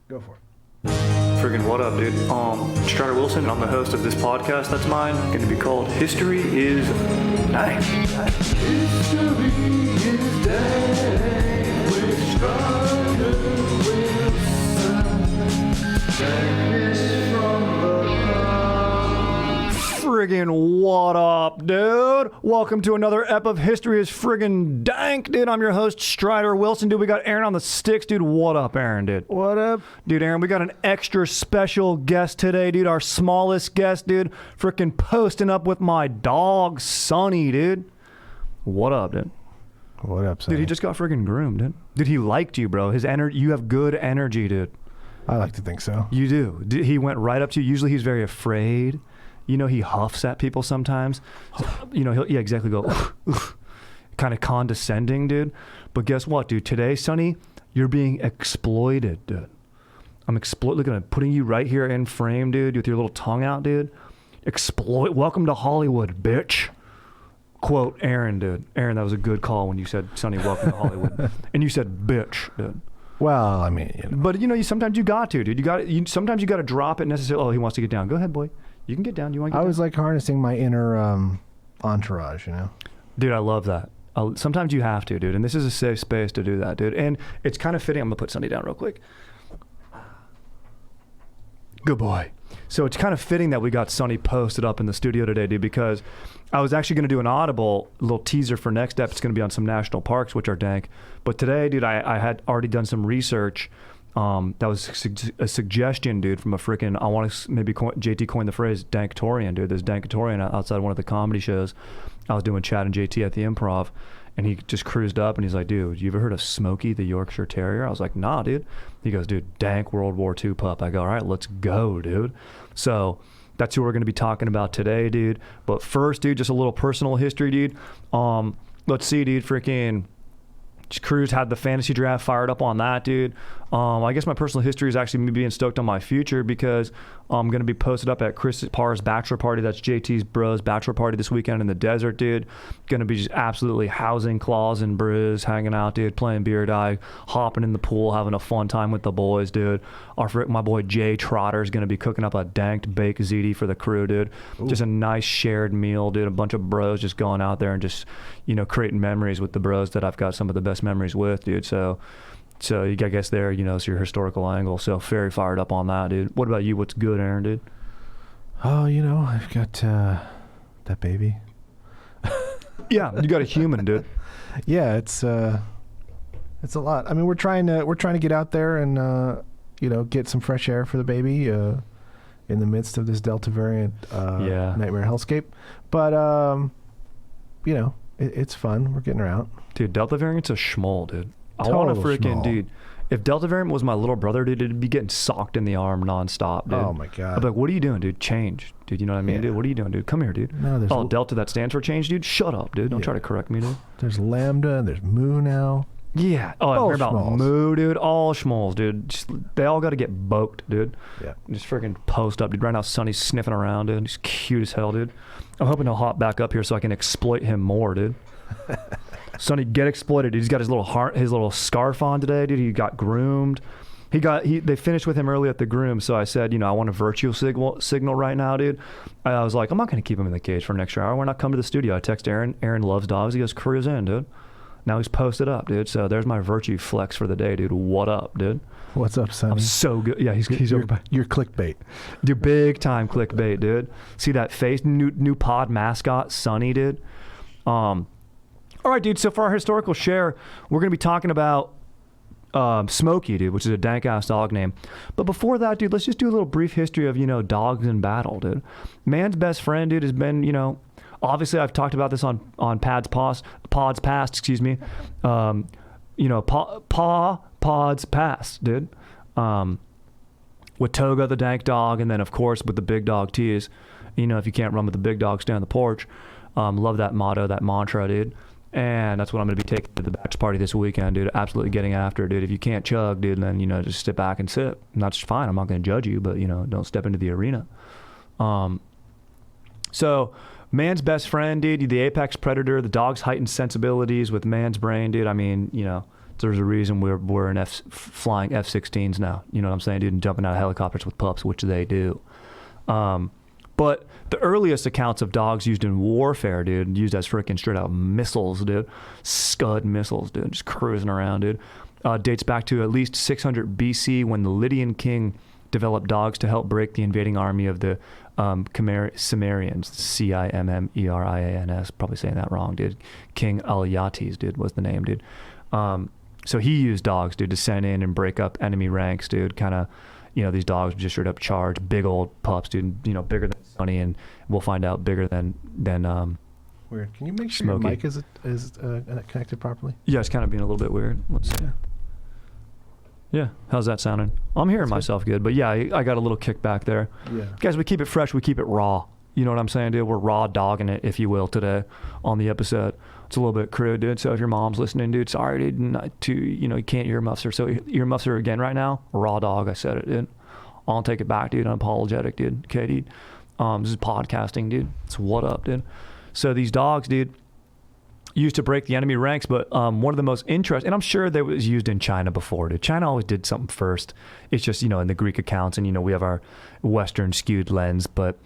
Go for it. Friggin' what up, dude? Strider Wilson, I'm the host of this podcast that's mine, going to be called History is Dank. History is Dank with Strider Wilson. Tiniest from the Friggin' what up, dude? Welcome to another ep of History is Friggin' Dank, dude. I'm your host, Strider Wilson, dude. We got Aaron on the sticks, dude. What up, Aaron, dude? What up? Dude, Aaron, we got an extra special guest today, dude. Our smallest guest, dude. Frickin' posting up with my dog, Sonny, dude. What up, dude? What up, Sonny? Dude, he just got friggin' groomed, dude. Dude, he liked you, bro. His energy, you have good energy, dude. I like to think so. You do. He went right up to you. Usually he's very afraid. You know, he huffs at people sometimes. You know, he'll exactly go, kind of condescending, dude. But guess what, dude? Today, Sonny, you're being exploited, dude. Look at putting you right here in frame, dude, with your little tongue out, dude. Welcome to Hollywood, bitch. Quote Aaron, dude. Aaron, that was a good call when you said, Sonny, welcome to Hollywood. And you said, bitch, dude. Well, I mean, you know. But, you know, sometimes you got to, dude. Sometimes you got to drop it necessarily. Oh, he wants to get down. Go ahead, boy. You can get down. You want to get down? I was like harnessing my inner entourage, you know? Dude, I love that. Sometimes you have to, dude. And this is a safe space to do that, dude. And it's kind of fitting. I'm going to put Sonny down real quick. Good boy. So it's kind of fitting that we got Sonny posted up in the studio today, dude, because I was actually going to do an audible little teaser for next step. It's going to be on some national parks, which are dank. But today, dude, I had already done some research. That was a suggestion, dude, from a freaking, I want to maybe JT coined the phrase Danktorian, dude. There's Danktorian outside one of the comedy shows. I was doing Chad and JT at the Improv, and he just cruised up and he's like, dude, you ever heard of Smoky, the Yorkshire Terrier? I was like, nah, dude. He goes, dude, Dank World War II pup. I go, all right, let's go, dude. So that's who we're going to be talking about today, dude. But first, dude, just a little personal history, dude. Let's see, dude, freaking Cruz had the fantasy draft fired up on that, dude. I guess my personal history is actually me being stoked on my future because I'm going to be posted up at Chris Parr's bachelor party. That's JT's bro's bachelor party this weekend in the desert, dude. Going to be just absolutely housing Claus and Briz, hanging out, dude, playing beer die, hopping in the pool, having a fun time with the boys, dude. My boy Jay Trotter is going to be cooking up a danked baked ziti for the crew, dude. Ooh. Just a nice shared meal, dude. A bunch of bros just going out there and just, you know, creating memories with the bros that I've got some of the best memories with, dude. So you I guess there, you know, it's your historical angle. So very fired up on that, dude. What about you? What's good, Aaron, dude? Oh, you know, I've got that baby. Yeah, you got a human, dude. Yeah, it's a lot. I mean, we're trying to get out there and you know, get some fresh air for the baby in the midst of this Delta variant nightmare hellscape. But you know, it's fun. We're getting her out. Dude, Delta variant's a schmoll, dude. I Total want to freaking, schmoll. dude. If Delta variant was my little brother, dude, it'd be getting socked in the arm nonstop, dude. Oh my god. I'd be like, what are you doing, dude? Change, dude. You know what I mean, Yeah. dude? What are you doing, dude? Come here, dude. No, there's Delta, that stands for change, dude. Shut up, dude. Don't try to correct me, dude. There's Lambda and there's Mu now. Yeah. Oh, I All heard about schmalls. Moo, dude. All schmalls, dude. They all got to get boked, dude. Yeah. Just freaking post up, dude. Right now, Sonny's sniffing around, dude. He's cute as hell, dude. I'm hoping he'll hop back up here so I can exploit him more, dude. Sonny, get exploited, dude. He's got his little scarf on today, dude. He got groomed. They finished with him early at the groom, so I said, you know, I want a virtual signal right now, dude. I was like, I'm not going to keep him in the cage for an extra hour. Why not come to the studio? I text Aaron. Aaron loves dogs. He goes, cruise in, dude. Now he's posted up, dude. So there's my virtue flex for the day, dude. What up, dude? What's up, Sonny? I'm so good. Yeah, he's over by. You're clickbait. Dude, big time clickbait, dude. See that face? New pod mascot, Sonny, dude. All right, dude. So for our historical share, we're going to be talking about Smoky, dude, which is a dank-ass dog name. But before that, dude, let's just do a little brief history of, you know, dogs in battle, dude. Man's best friend, dude, has been, you know, obviously I've talked about this on pods past, excuse me. You know, pods past, dude. With Toga, the dank dog, and then, of course, with the big dog tease. You know, if you can't run with the big dog, stay on the porch. Love that motto, that mantra, dude. And that's what I'm going to be taking to the bachelor party this weekend, dude. Absolutely getting after it, dude. If you can't chug, dude, then, you know, just sit back and sip. And that's fine. I'm not going to judge you, but, you know, don't step into the arena. So man's best friend, dude, the apex predator, the dog's heightened sensibilities with man's brain, dude. I mean, you know, There's a reason we're in flying F-16s now. You know what I'm saying, dude? And jumping out of helicopters with pups, which they do. But the earliest accounts of dogs used in warfare, dude, used as freaking straight out missiles, dude, Scud missiles, dude, just cruising around, dude, dates back to at least 600 BC when the Lydian king developed dogs to help break the invading army of the Cimmerians, Cimmerians, probably saying that wrong, dude. King Alyattes, dude, was the name, dude. So he used dogs, dude, to send in and break up enemy ranks, dude, kind of. You know, these dogs just straight up charge, big old pups, dude, you know, bigger than Sonny, and we'll find out bigger than weird. Can you make sure Smoky. your mic is connected properly? Yeah, it's kind of being a little bit weird. Let's see. Yeah, how's that sounding? I'm hearing myself good, but yeah, I got a little kickback there. Yeah. Guys, we keep it fresh, we keep it raw. You know what I'm saying, dude? We're raw dogging it, if you will, today on the episode. It's a little bit crude, dude. So if your mom's listening, dude, sorry, dude, you can't earmuffs her. So earmuffs her again right now. Raw dog, I said it, dude. I'll take it back, dude. Unapologetic, dude. Okay, dude. This is podcasting, dude. It's what up, dude. So these dogs, dude, used to break the enemy ranks, but one of the most interesting, and I'm sure that was used in China before, dude. China always did something first. It's just, in the Greek accounts, and, we have our Western skewed lens, but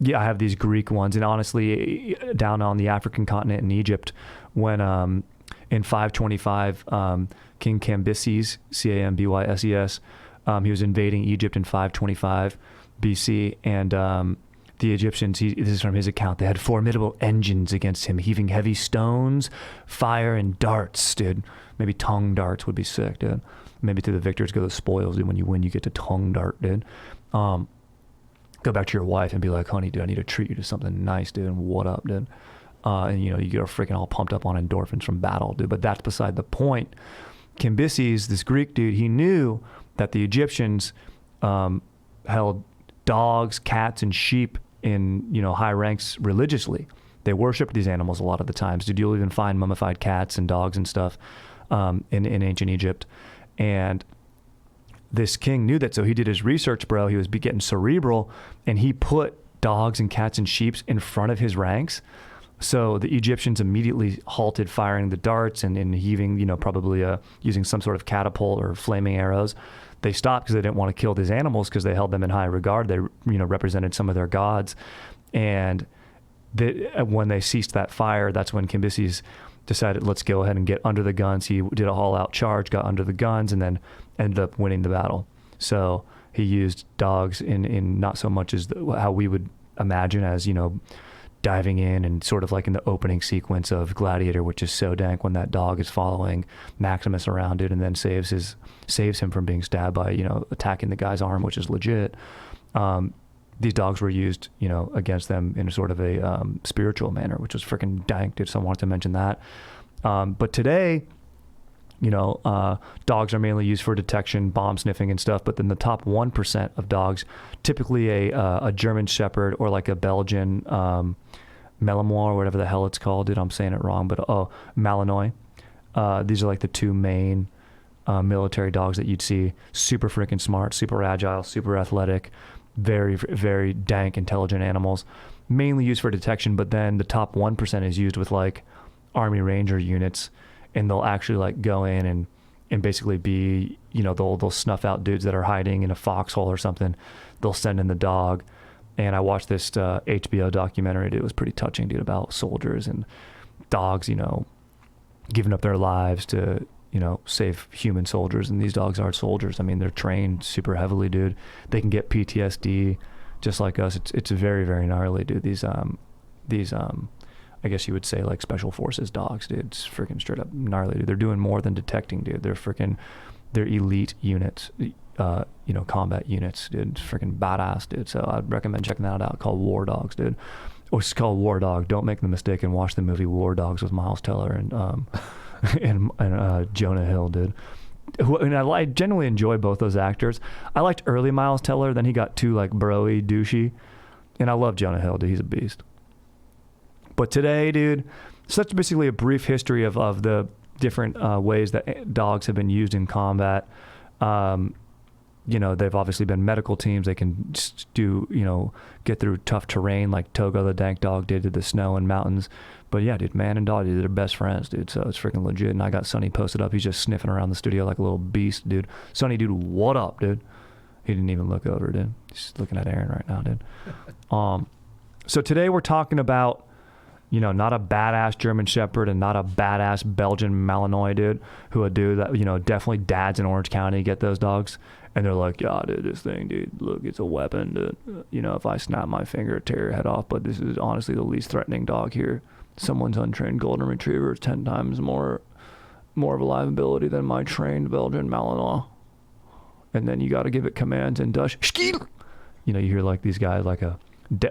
yeah, I have these Greek ones, and honestly, down on the African continent in Egypt, when in 525, King Cambyses, Cambyses, he was invading Egypt in 525 BC, and the Egyptians, this is from his account, they had formidable engines against him, heaving heavy stones, fire, and darts, dude. Maybe tongue darts would be sick, dude. Maybe to the victors go the spoils, dude. When you win, you get to tongue dart, dude. Go back to your wife and be like, honey, dude, I need to treat you to something nice, dude. What up, dude? And you get freaking all pumped up on endorphins from battle, dude. But that's beside the point. Cambyses, this Greek dude, he knew that the Egyptians held dogs, cats, and sheep in high ranks religiously. They worshipped these animals a lot of the times. Dude, you'll even find mummified cats and dogs and stuff in ancient Egypt. And this king knew that, so he did his research, bro. He was getting cerebral, and he put dogs and cats and sheep in front of his ranks. So the Egyptians immediately halted firing the darts and heaving, probably using some sort of catapult or flaming arrows. They stopped because they didn't want to kill these animals because they held them in high regard. They, represented some of their gods. And when they ceased that fire, that's when Cambyses decided, let's go ahead and get under the guns. He did a all-out charge, got under the guns, and then ended up winning the battle. So he used dogs in not so much as how we would imagine as, diving in and sort of like in the opening sequence of Gladiator, which is so dank when that dog is following Maximus around it and then saves him from being stabbed by, attacking the guy's arm, which is legit. These dogs were used, against them in a sort of a spiritual manner, which was freaking dank, dude. So I wanted to mention that. But today, dogs are mainly used for detection, bomb sniffing and stuff. But then the top 1% of dogs, typically a German Shepherd or like a Belgian Malinois or whatever the hell it's called, dude. I'm saying it wrong, but Malinois. These are like the two main military dogs that you'd see. Super freaking smart, super agile, super athletic, very, very dank, intelligent animals. Mainly used for detection, but then the top 1% is used with like Army Ranger units. And they'll actually like go in and basically be, they'll snuff out dudes that are hiding in a foxhole or something. They'll send in the dog. And I watched this HBO documentary. It was pretty touching, dude, about soldiers and dogs, giving up their lives to, save human soldiers. And these dogs are soldiers. I mean, they're trained super heavily, dude. They can get PTSD just like us. It's very, very gnarly, dude. These I guess you would say like special forces dogs, dude. It's freaking straight up gnarly, dude. They're doing more than detecting, dude. They're elite units, combat units, dude. It's freaking badass, dude. So I'd recommend checking that out. Called War Dogs, dude. Or it's called War Dog. Don't make the mistake and watch the movie War Dogs with Miles Teller and and Jonah Hill, dude. And I genuinely enjoy both those actors. I liked early Miles Teller, then he got too like bro-y, douchey. And I love Jonah Hill, dude. He's a beast. But today, dude, such basically a brief history of the different ways that dogs have been used in combat. they've obviously been medical teams. They can just do, get through tough terrain like Togo, the Dank dog, did to the snow and mountains. But yeah, dude, man and dog, dude, they're best friends, dude. So it's freaking legit. And I got Sonny posted up. He's just sniffing around the studio like a little beast, dude. Sonny, dude, what up, dude? He didn't even look over, dude. He's looking at Aaron right now, dude. So today we're talking about, not a badass German Shepherd and not a badass Belgian Malinois, dude, who a dude that, definitely dads in Orange County get those dogs. And they're like, yeah, dude, this thing, dude, look, it's a weapon, dude. If I snap my finger, tear your head off, but this is honestly the least threatening dog here. Someone's untrained golden retriever is 10 times more of a liability than my trained Belgian Malinois. And then you got to give it commands in Dutch. Schkiel! You hear like these guys, like a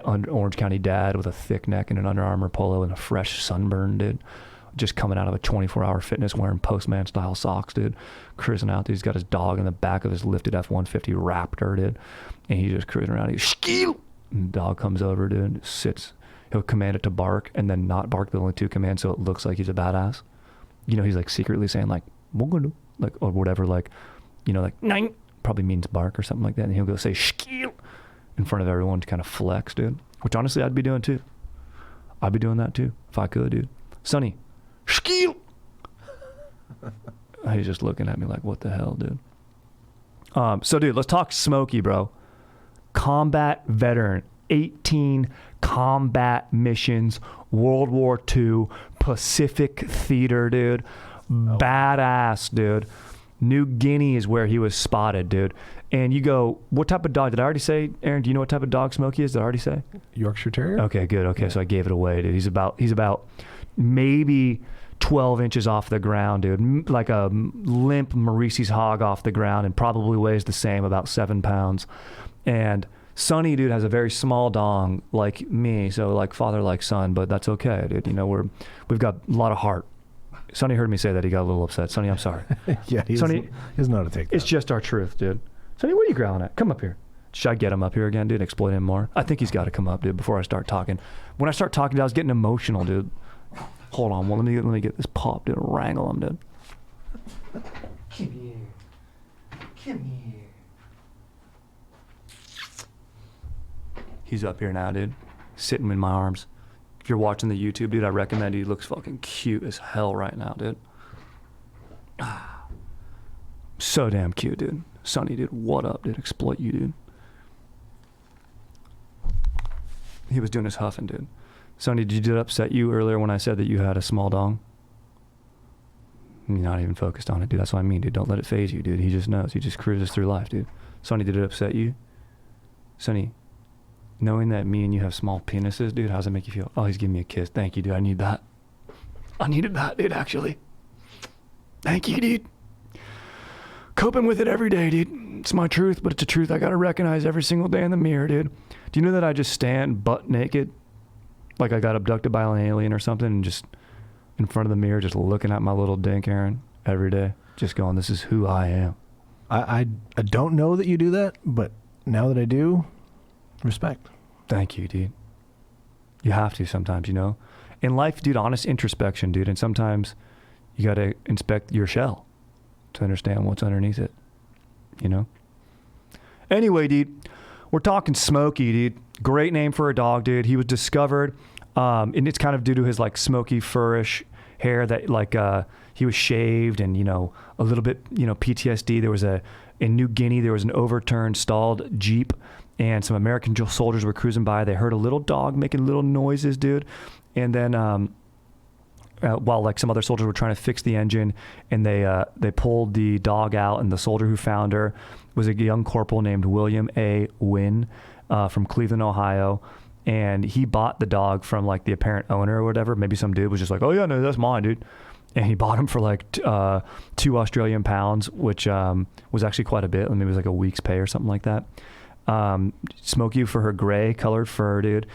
Orange County dad with a thick neck and an Under Armour polo and a fresh sunburn, dude. Just coming out of a 24-hour fitness wearing Postman style socks, dude. Cruising out, dude. He's got his dog in the back of his lifted F-150 Raptor, dude. And he's just cruising around. He's Schkiel! And the dog comes over, dude, sits. He'll command it to bark and then not bark the only two commands so it looks like he's a badass. He's like secretly saying like, like, or whatever, like, like, nine, probably means bark or something like that. And he'll go say Schkiel in front of everyone to kind of flex, dude. Which honestly, I'd be doing too. I'd be doing that too if I could, dude. Sonny, Schkiel! He's just looking at me like, what the hell, dude? So, dude, let's talk Smoky, bro. Combat veteran, 18 combat missions, World War II, Pacific Theater, dude. Badass, dude. New Guinea is where he was spotted, dude. And you go, what type of dog? Did I already say, Aaron, do you know what type of dog Smoky is? Did I already say? Yorkshire Terrier. Okay, good. Okay, yeah. So I gave it away, dude. He's about maybe 12 inches off the ground, dude. Like a limp Maurice's hog off the ground, and probably weighs the same, about 7 pounds. And Sonny, dude, has a very small dong like me, so like father like son, but that's okay, dude. We've got a lot of heart. Sonny heard me say that. He got a little upset. Sonny, I'm sorry. Yeah, he doesn't know how to take that. It's just our truth, dude. Sonny, what are you growling at? Come up here. Should I get him up here again, dude? Exploit him more? I think he's got to come up, dude, before I start talking. When I start talking, dude, I was getting emotional, dude. Hold on. Well, let me get this pop, dude. Wrangle him, dude. Come here. Come here. He's up here now, dude. Sitting in my arms. If you're watching the YouTube, dude, I recommend he looks fucking cute as hell right now, dude. So damn cute, dude. Sonny, dude, what up, dude? Exploit you, dude. He was doing his huffing, dude. Sonny, did it upset you earlier when I said that you had a small dong? You're not even focused on it, dude. That's what I mean, dude. Don't let it phase you, dude. He just knows. He just cruises through life, dude. Sonny, did it upset you? Sonny, knowing that me and you have small penises, dude, how does it make you feel? Oh, he's giving me a kiss. Thank you, dude. I need that. I needed that, dude, actually. Thank you, dude. Coping with it every day, dude. It's my truth, but it's a truth I gotta recognize every single day in the mirror, dude. Do you know that I just stand butt naked, like I got abducted by an alien or something, and just in front of the mirror, just looking at my little dink, Aaron, every day, just going, this is who I am. I don't know that you do that, but now that I do, respect. Thank you, dude. You have to sometimes, In life, dude, honest introspection, dude, and sometimes you gotta inspect your shell to understand what's underneath it, Anyway, dude, we're talking Smoky, dude. Great name for a dog, dude. He was discovered, and it's kind of due to his like smoky furish hair that like he was shaved and a little bit PTSD. There was in New Guinea there was an overturned stalled Jeep, and some American soldiers were cruising by. They heard a little dog making little noises, dude, and then while like some other soldiers were trying to fix the engine, and they pulled the dog out, and the soldier who found her was a young corporal named William A. Wynn from Cleveland, Ohio, and he bought the dog from like the apparent owner or whatever. Maybe some dude was just like, oh yeah, no, that's mine, dude, and he bought him for like 2 Australian pounds, which was actually quite a bit. I mean, it was like a week's pay or something like that. Smoky for her gray colored fur, dude.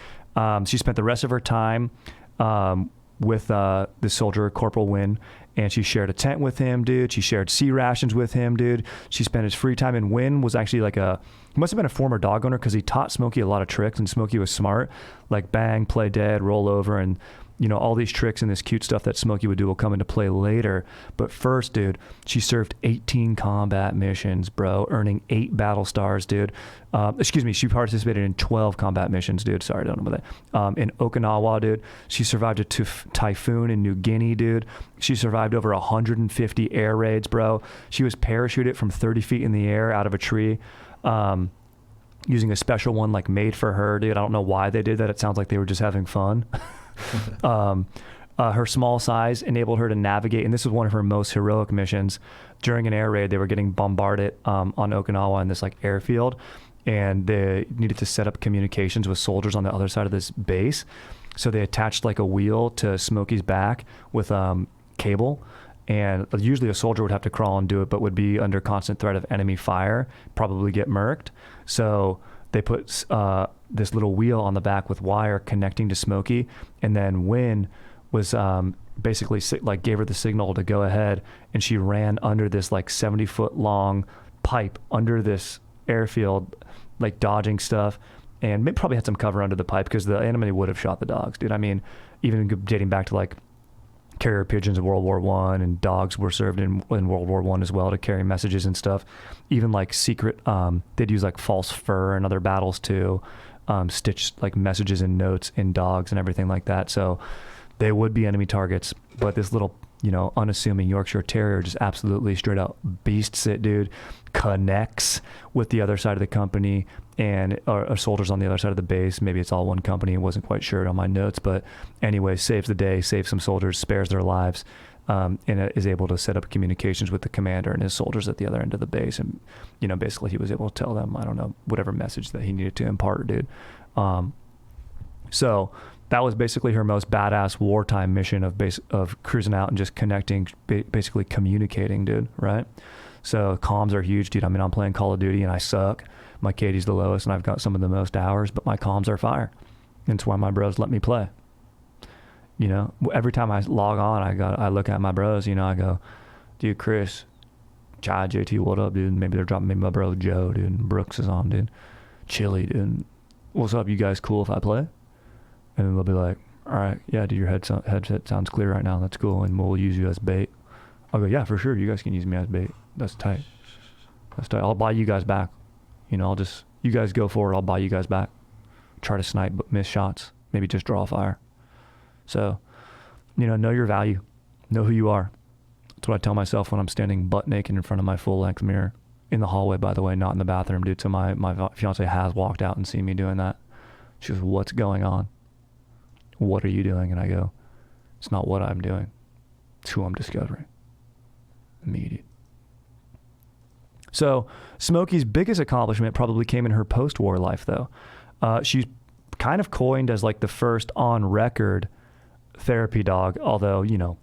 She spent the rest of her time with the soldier, Corporal Wynn, and she shared a tent with him, dude. She shared sea rations with him, dude. She spent his free time, and Wynn was actually like he must have been a former dog owner because he taught Smoky a lot of tricks, and Smoky was smart, like bang, play dead, roll over, and you know, all these tricks and this cute stuff that Smoky would do will come into play later. But first, dude, she served 18 combat missions, bro, earning 8 battle stars, dude. She participated in 12 combat missions, dude. Sorry, I don't know about that. In Okinawa, dude. She survived a typhoon in New Guinea, dude. She survived over 150 air raids, bro. She was parachuted from 30 feet in the air out of a tree. Using a special one like made for her, dude. I don't know why they did that. It sounds like they were just having fun. Her small size enabled her to navigate, and this was one of her most heroic missions. During an air raid, they were getting bombarded on Okinawa in this like airfield, and they needed to set up communications with soldiers on the other side of this base. So they attached like a wheel to Smoky's back with cable, and usually a soldier would have to crawl and do it, but would be under constant threat of enemy fire, probably get murked. So they put this little wheel on the back with wire connecting to Smoky, and then Wynn was basically like gave her the signal to go ahead, and she ran under this like 70-foot long pipe under this airfield, like dodging stuff, and maybe probably had some cover under the pipe because the enemy would have shot the dogs, dude. I mean, even dating back to like carrier pigeons in World War I, and dogs were served in World War I as well to carry messages and stuff. Even like secret, they'd use like false fur in other battles too, stitch like messages and notes in dogs and everything like that. So they would be enemy targets, but this little, you know, unassuming Yorkshire Terrier just absolutely straight out beasts it, dude. Connects with the other side of the company and or soldiers on the other side of the base. Maybe it's all one company. I wasn't quite sure on my notes, but anyway, saves the day, saves some soldiers, spares their lives, and is able to set up communications with the commander and his soldiers at the other end of the base. And, you know, basically he was able to tell them, I don't know, whatever message that he needed to impart, dude. So that was basically her most badass wartime mission of cruising out and just connecting, basically communicating, dude, right? So comms are huge, dude. I mean, I'm playing Call of Duty and I suck. My KD's the lowest and I've got some of the most hours, but my comms are fire. That's why my bros let me play. You know, every time I log on, I look at my bros, you know, I go, dude, Chris, Chad, JT, what up, dude? Maybe they're dropping, maybe my bro Joe, dude, and Brooks is on, dude. Chili, dude. What's up, you guys cool if I play? And then they'll be like, all right, yeah, dude, your headset sounds clear right now. That's cool. And we'll use you as bait. I'll go, yeah, for sure. You guys can use me as bait. That's tight. That's tight. I'll buy you guys back. You know, you guys go forward. I'll buy you guys back. Try to snipe, but miss shots. Maybe just draw fire. So, you know your value. Know who you are. That's what I tell myself when I'm standing butt naked in front of my full length mirror. In the hallway, by the way, not in the bathroom, dude. So my fiance has walked out and seen me doing that. She goes, what's going on? What are you doing? And I go, it's not what I'm doing. It's who I'm discovering. Me, dude. So Smoky's biggest accomplishment probably came in her post-war life, though. She's kind of coined as like the first on-record therapy dog, although, you know,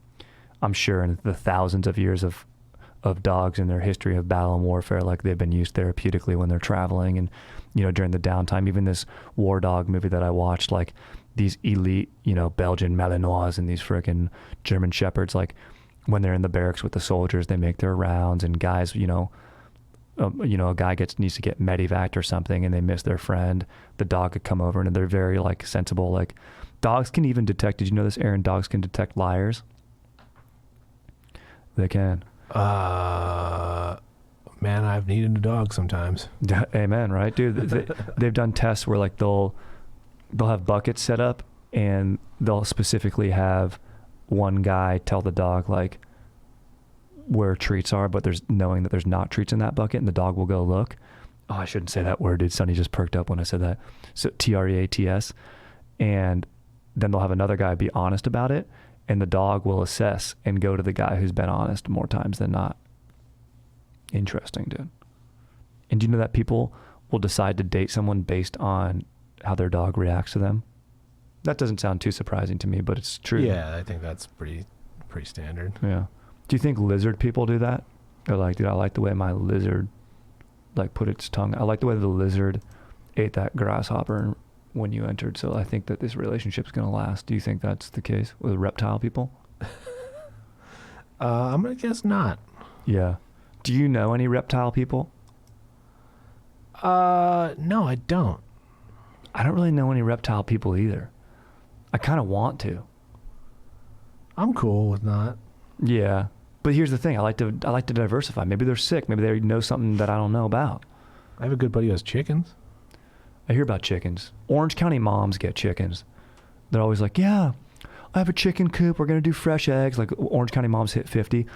I'm sure in the thousands of years of dogs in their history of battle and warfare, like they've been used therapeutically when they're traveling and, you know, during the downtime. Even this War Dog movie that I watched, like these elite, you know, Belgian Malinois and these frickin' German Shepherds, like when they're in the barracks with the soldiers, they make their rounds, and guys, a guy needs to get medevaced or something and they miss their friend, the dog could come over, and they're very like sensible. Like dogs can even detect, did you know this, Aaron? Dogs can detect liars. They can. Man, I've needed a dog sometimes. Amen, right, dude? They've done tests where like they'll have buckets set up, and they'll specifically have one guy tell the dog like where treats are, but knowing that there's not treats in that bucket, and the dog will go look. Oh, I shouldn't say that word, dude. Sonny just perked up when I said that. So TREATS, and then they'll have another guy be honest about it, and the dog will assess and go to the guy who's been honest more times than not. Interesting, dude. And do you know that people will decide to date someone based on how their dog reacts to them? That doesn't sound too surprising to me, but it's true. Yeah, I think that's pretty standard. Yeah. Do you think lizard people do that? They're like, dude, I like the way my lizard like put its tongue. I like the way the lizard ate that grasshopper when you entered, so I think that this relationship's going to last. Do you think that's the case with reptile people? I'm going to guess not. Yeah. Do you know any reptile people? No, I don't. I don't really know any reptile people either. I kind of want to. I'm cool with not. Yeah. But here's the thing. I like to diversify. Maybe they're sick. Maybe they know something that I don't know about. I have a good buddy who has chickens. I hear about chickens. Orange County moms get chickens. They're always like, yeah, I have a chicken coop. We're going to do fresh eggs. Like Orange County moms hit 50.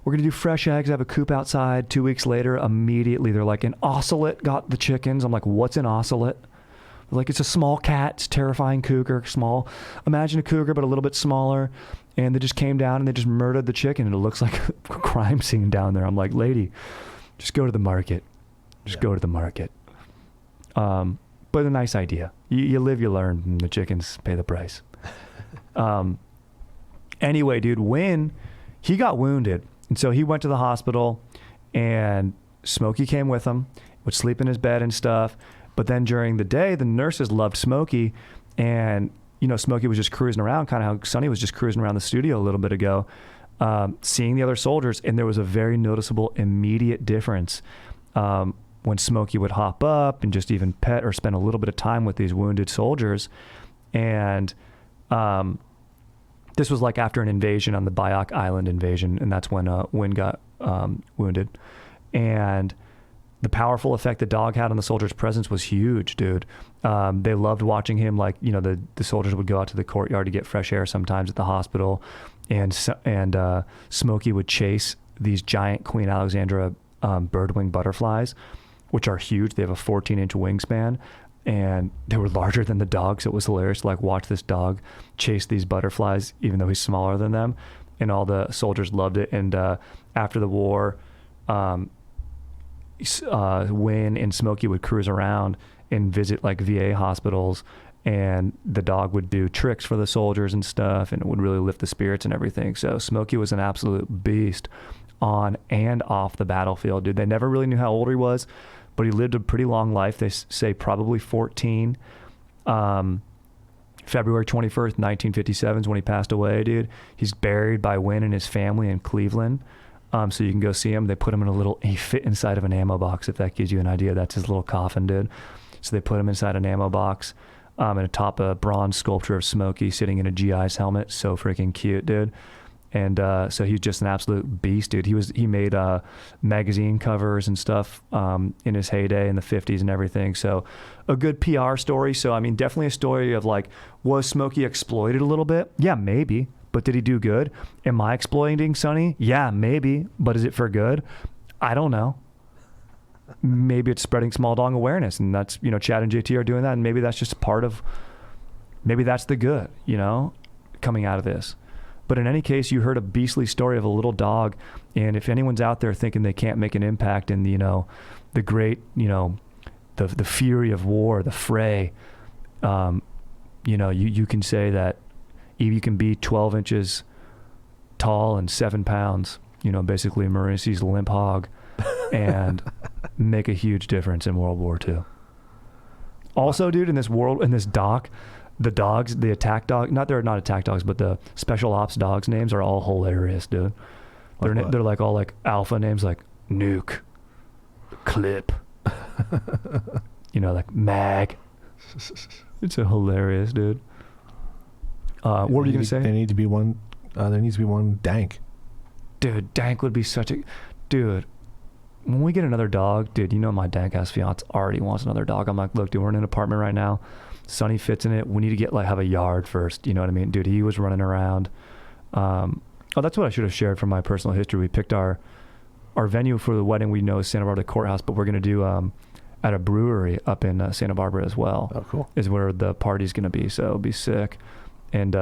We're going to do fresh eggs. I have a coop outside. 2 weeks later, immediately, they're like, an ocelot got the chickens. I'm like, what's an ocelot? They're like, it's a small cat. It's a terrifying cougar. Small. Imagine a cougar, but a little bit smaller. And they just came down and they just murdered the chicken. And it looks like a crime scene down there. I'm like, lady, just go to the market. Just go to the market. But a nice idea. You live, you learn, and the chickens pay the price. Anyway, dude, Win, he got wounded. And so he went to the hospital, and Smoky came with him, would sleep in his bed and stuff. But then during the day, the nurses loved Smoky, and, you know, Smoky was just cruising around, kind of how Sonny was just cruising around the studio a little bit ago, seeing the other soldiers, and there was a very noticeable immediate difference when Smoky would hop up and just even pet or spend a little bit of time with these wounded soldiers. And this was like after an invasion on the Biak Island invasion, and that's when Win got wounded. And the powerful effect the dog had on the soldiers' presence was huge, dude. They loved watching him. Like, you know, the soldiers would go out to the courtyard to get fresh air sometimes at the hospital, and Smoky would chase these giant Queen Alexandra birdwing butterflies, which are huge. They have a 14-inch wingspan, and they were larger than the dog, so it was hilarious to like watch this dog chase these butterflies, even though he's smaller than them. And all the soldiers loved it. And after the war, Win and Smoky would cruise around and visit like VA hospitals, and the dog would do tricks for the soldiers and stuff, and it would really lift the spirits and everything. So Smoky was an absolute beast on and off the battlefield, dude. They never really knew how old he was, but he lived a pretty long life. They say probably 14. February 21st, 1957 is when he passed away, dude. He's buried by Win and his family in Cleveland. So you can go see him. They put him in he fit inside of an ammo box, if that gives you an idea. That's his little coffin, dude. So they put him inside an ammo box, and atop a bronze sculpture of Smoky sitting in a GI's helmet. So freaking cute, dude. And so he's just an absolute beast, dude. He made magazine covers and stuff in his heyday in the 50s and everything. So a good PR story. So, I mean, definitely a story of like, was Smoky exploited a little bit? Yeah, maybe. But did he do good? Am I exploiting Sonny? Yeah, maybe. But is it for good? I don't know. Maybe it's spreading small dog awareness, and that's, you know, Chad and JT are doing that, and maybe that's just maybe that's the good, you know, coming out of this. But in any case, you heard a beastly story of a little dog, and if anyone's out there thinking they can't make an impact in the, you know, the great, you know, the fury of war, the fray, you know, you can say that you can be 12 inches tall and 7 pounds, you know, basically Maurice's limp hog, and make a huge difference in World War II. Also, dude, in this doc, the dogs, the attack dog, they're not attack dogs, but the special ops dogs' names are all hilarious, dude. They're like all like alpha names, like Nuke, Clip, you know, like Mag. It's a hilarious, dude. What were you gonna say? There needs to be one Dank. Dude, Dank would be such a dude. When we get another dog, dude, you know my Dank ass fiance already wants another dog. I'm like, look, dude, we're in an apartment right now. Sonny fits in it. We need to have a yard first. You know what I mean? Dude, he was running around. That's what I should have shared from my personal history. We picked our venue for the wedding. We know is Santa Barbara Courthouse, but we're going to do at a brewery up in Santa Barbara as well. Oh, cool. Is where the party's going to be. So it'll be sick. And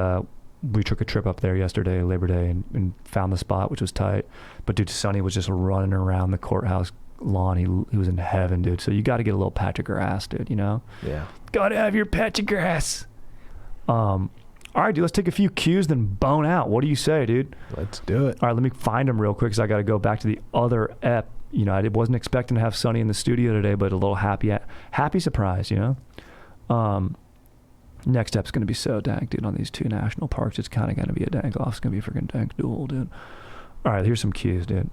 we took a trip up there yesterday, Labor Day, and found the spot, which was tight. But dude, Sonny was just running around the courthouse lawn. He was in heaven, dude. So you got to get a little patch of grass, dude, you know? Yeah. Gotta have your patch of grass. All right, dude, let's take a few cues, then bone out. What do you say, dude? Let's do it. All right, let me find them real quick, because I got to go back to the other ep. You know, I wasn't expecting to have Sonny in the studio today, but a little happy surprise, you know? Next step's going to be so dank, dude, on these two national parks. It's kind of going to be a dank off. It's going to be a freaking dank duel, dude. All right, here's some cues, dude.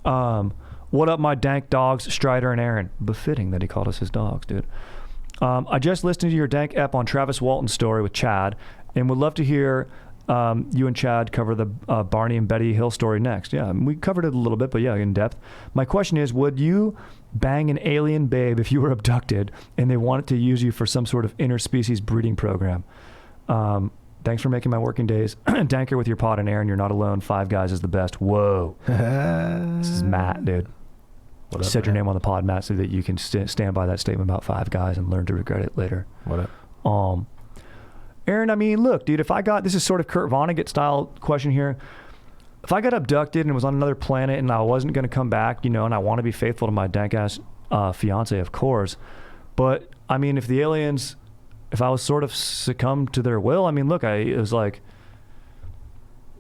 What up, my dank dogs, Strider and Aaron? Befitting that he called us his dogs, dude. I just listened to your dank ep on Travis Walton's story with Chad, and would love to hear You and Chad cover the Barney and Betty Hill story next. Yeah, we covered it a little bit, but yeah, in depth. My question is, would you bang an alien babe if you were abducted and they wanted to use you for some sort of interspecies breeding program? Thanks for making my working days. Danker with your pod and Aaron, you're not alone. 5 Guys is the best. Whoa. This is Matt, dude. What up, said your Matt? name on the pod, Matt, so that you can stand by that statement about 5 Guys and learn to regret it later. What up? Aaron, I mean, look, dude, if I got, this is sort of Kurt Vonnegut style question here. If I got abducted and was on another planet and I wasn't going to come back, you know, and I want to be faithful to my dank-ass fiance, of course. But, I mean, if the aliens, if I was sort of succumbed to their will, I mean, look, it was like,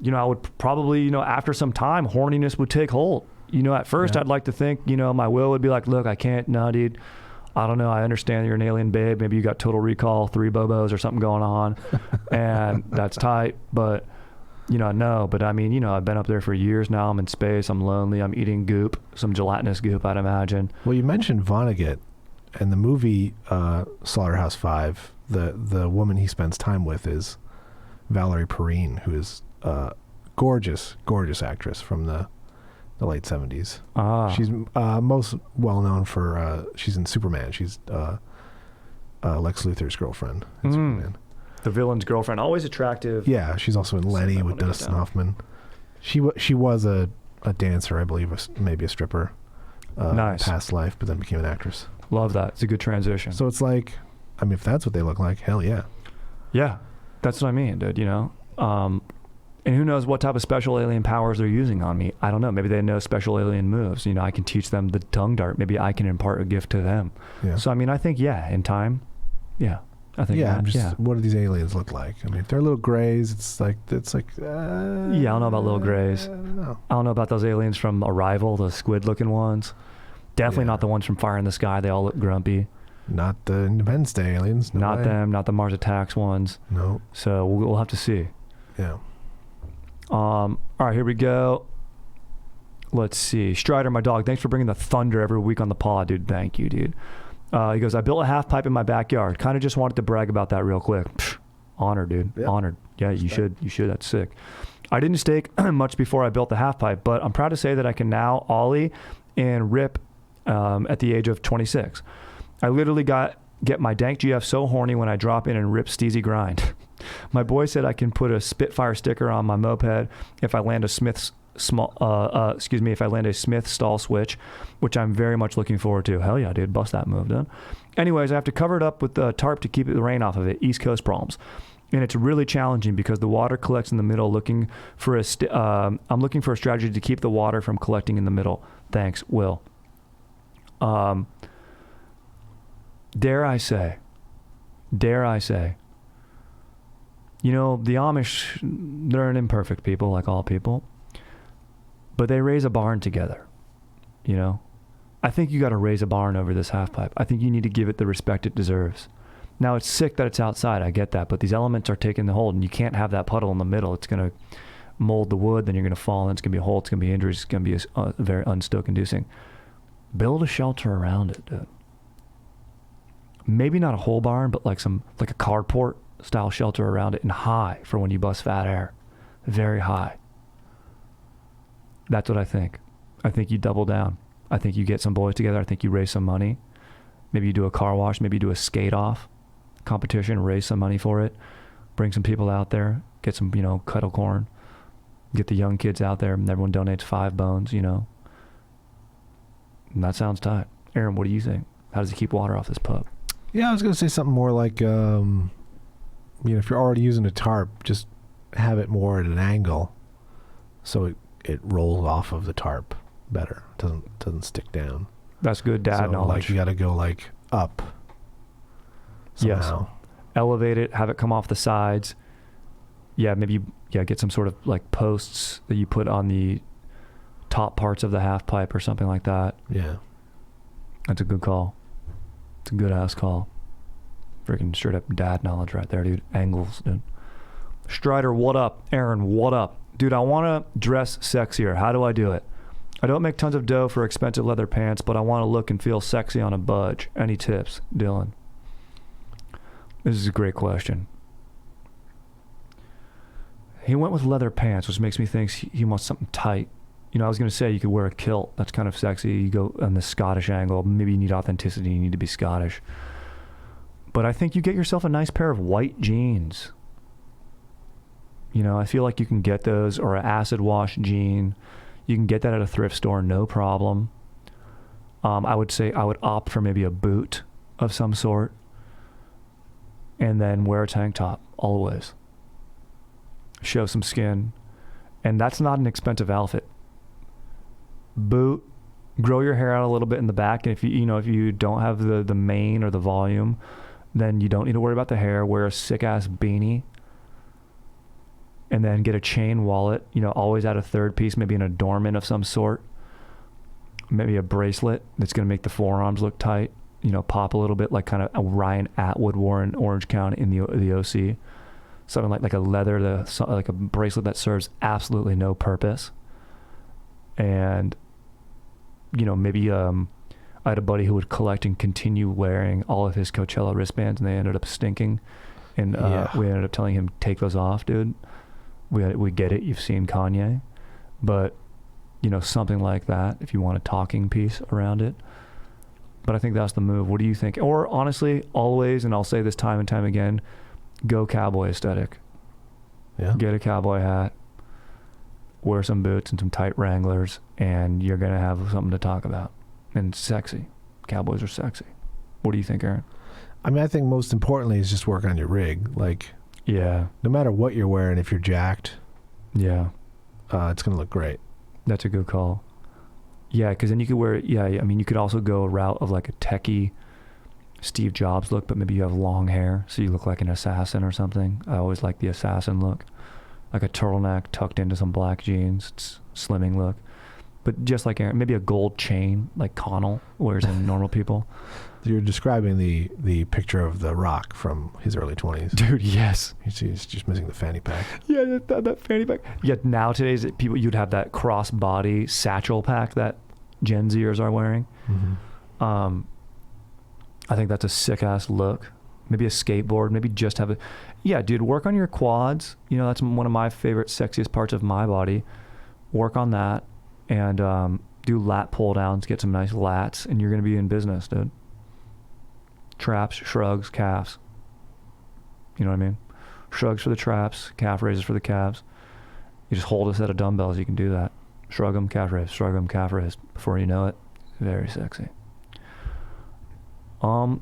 you know, I would probably, you know, after some time, horniness would take hold. You know, at first I'd like to think, you know, my will would be like, look, I can't, no, dude. I don't know. I understand you're an alien babe. Maybe you got Total Recall, 3 Bobos or something going on. And that's tight. But, you know, no. But I mean, you know, I've been up there for years now. I'm in space. I'm lonely. I'm eating goop, some gelatinous goop, I'd imagine. Well, you mentioned Vonnegut, and the movie Slaughterhouse-Five, the woman he spends time with is Valerie Perrine, who is gorgeous, gorgeous actress from the late 70s. She's most well known for she's in Superman. She's Lex Luthor's girlfriend in Superman. The villain's girlfriend, always attractive. Yeah, she's also in Lenny with Dustin Hoffman. She was a dancer, I believe, maybe a stripper. Nice. Past life, but then became an actress. Love that. It's a good transition. So it's like, I mean, if that's what they look like, hell yeah. Yeah, that's what I mean, dude. You know. And who knows what type of special alien powers they're using on me. I don't know. Maybe they know special alien moves. You know, I can teach them the tongue dart. Maybe I can impart a gift to them. Yeah. So, I mean, I think, in time, I think what do these aliens look like? I mean, if they're little grays, it's like I don't know about little grays. I don't know about those aliens from Arrival, the squid-looking ones. Definitely not the ones from Fire in the Sky. They all look grumpy. Not the Independence Day aliens. No not way. them. Not the Mars Attacks ones. No. So we'll have to see. Yeah. All right, here we go. Let's see. Strider, my dog, thanks for bringing the thunder every week on the pod, dude. Thank you, dude. He goes, I built a half pipe in my backyard. Kind of just wanted to brag about that real quick. Pfft, honored, dude. Yep. Honored. Yeah, you should. You should. That's sick. I didn't stake much before I built the half pipe, but I'm proud to say that I can now ollie and rip at the age of 26. I literally get my Dank GF so horny when I drop in and rip steezy grind. My boy said I can put a Spitfire sticker on my moped if I land a Smith stall switch, which I'm very much looking forward to. Hell yeah, dude, bust that move, dude. Anyways, I have to cover it up with the tarp to keep the rain off of it. East Coast problems, and it's really challenging because the water collects in the middle. I'm looking for a strategy to keep the water from collecting in the middle. Thanks, Will. Dare I say, you know, the Amish, they're an imperfect people like all people, but they raise a barn together, you know? I think you got to raise a barn over this half pipe. I think you need to give it the respect it deserves. Now, it's sick that it's outside, I get that, but these elements are taking the hold, and you can't have that puddle in the middle. It's going to mold the wood, then you're going to fall, and it's going to be a hole, it's going to be injuries, it's going to be very unstoke-inducing. Build a shelter around it, dude. Maybe not a whole barn, but like a carport style shelter around it, and high for when you bust fat air. Very high. That's what I think. I think you double down. I think you get some boys together. I think you raise some money. Maybe you do a car wash. Maybe you do a skate off competition, raise some money for it. Bring some people out there. Get some, you know, kettle corn. Get the young kids out there, and everyone donates 5 bones, you know. And that sounds tight. Aaron, what do you think? How does he keep water off this pup? Yeah, I was going to say something more like, you know, if you're already using a tarp, just have it more at an angle so it rolls off of the tarp better. It doesn't stick down. That's good dad knowledge. Like, you got to go like up somehow. Yes. Elevate it, have it come off the sides. Yeah, maybe get some sort of like posts that you put on the top parts of the half pipe or something like that. Yeah. That's a good call. It's a good ass call. Freaking straight up dad knowledge right there, dude. Angles, dude. Strider, what up? Aaron, what up? Dude, I want to dress sexier. How do I do it? I don't make tons of dough for expensive leather pants, but I want to look and feel sexy on a budge. Any tips, Dylan? This is a great question. He went with leather pants, which makes me think he wants something tight. You know, I was going to say you could wear a kilt. That's kind of sexy. You go on the Scottish angle. Maybe you need authenticity. You need to be Scottish. But I think you get yourself a nice pair of white jeans. You know, I feel like you can get those, or an acid wash jean. You can get that at a thrift store, no problem. I would say I would opt for maybe a boot of some sort. And then wear a tank top, always. Show some skin. And that's not an expensive outfit. Boot, grow your hair out a little bit in the back. And if you don't have the mane or the volume, then you don't need to worry about the hair. Wear a sick ass beanie. And then get a chain wallet, always add a third piece, maybe an adornment of some sort. Maybe a bracelet that's going to make the forearms look tight. Pop a little bit, like kind of a Ryan Atwood wore in Orange County in the OC. Something like a leather, like a bracelet that serves absolutely no purpose. And, maybe I had a buddy who would collect and continue wearing all of his Coachella wristbands, and they ended up stinking. And we ended up telling him, take those off, dude. We get it. You've seen Kanye. But, something like that, if you want a talking piece around it. But I think that's the move. What do you think? Or honestly, always, and I'll say this time and time again, go cowboy aesthetic. Yeah. Get a cowboy hat, wear some boots and some tight Wranglers, and you're going to have something to talk about. And sexy. Cowboys are sexy. What do you think, Aaron? I mean, I think most importantly is just work on your rig. Like, yeah, no matter what you're wearing, if you're jacked, yeah, it's going to look great. That's a good call. Yeah, because then you could wear, I mean, you could also go a route of like a techie Steve Jobs look, but maybe you have long hair, so you look like an assassin or something. I always like the assassin look. Like a turtleneck tucked into some black jeans. It's slimming look. But just like Aaron, maybe a gold chain, like Connell wears in normal people. You're describing the picture of The Rock from his early 20s. Dude, yes. He's just missing the fanny pack. Yeah, that fanny pack. Yet nowadays, you'd have that cross-body satchel pack that Gen Zers are wearing. Mm-hmm. I think that's a sick-ass look. Maybe a skateboard. Maybe just have a... Yeah, dude, work on your quads. That's one of my favorite, sexiest parts of my body. Work on that. And do lat pull-downs. Get some nice lats. And you're going to be in business, dude. Traps, shrugs, calves. You know what I mean? Shrugs for the traps, calf raises for the calves. You just hold a set of dumbbells, you can do that. Shrug them, calf raise, shrug them, calf raise. Before you know it, very sexy. And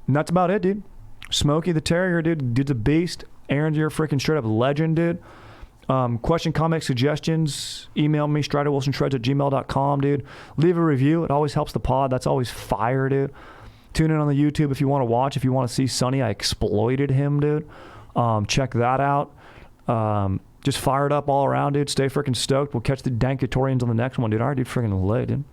that's about it, dude. Smoky the Terrier, dude. Dude's a beast. Aaron's your freaking straight up legend, dude. Question, comment, suggestions, email me, striderwilsonshreds@gmail.com, dude. Leave a review. It always helps the pod. That's always fire, dude. Tune in on the YouTube if you want to watch. If you want to see Sonny, I exploited him, dude. Check that out. Just fire it up all around, dude. Stay freaking stoked. We'll catch the Dankatorians on the next one, dude. All right, dude. Freaking late, dude.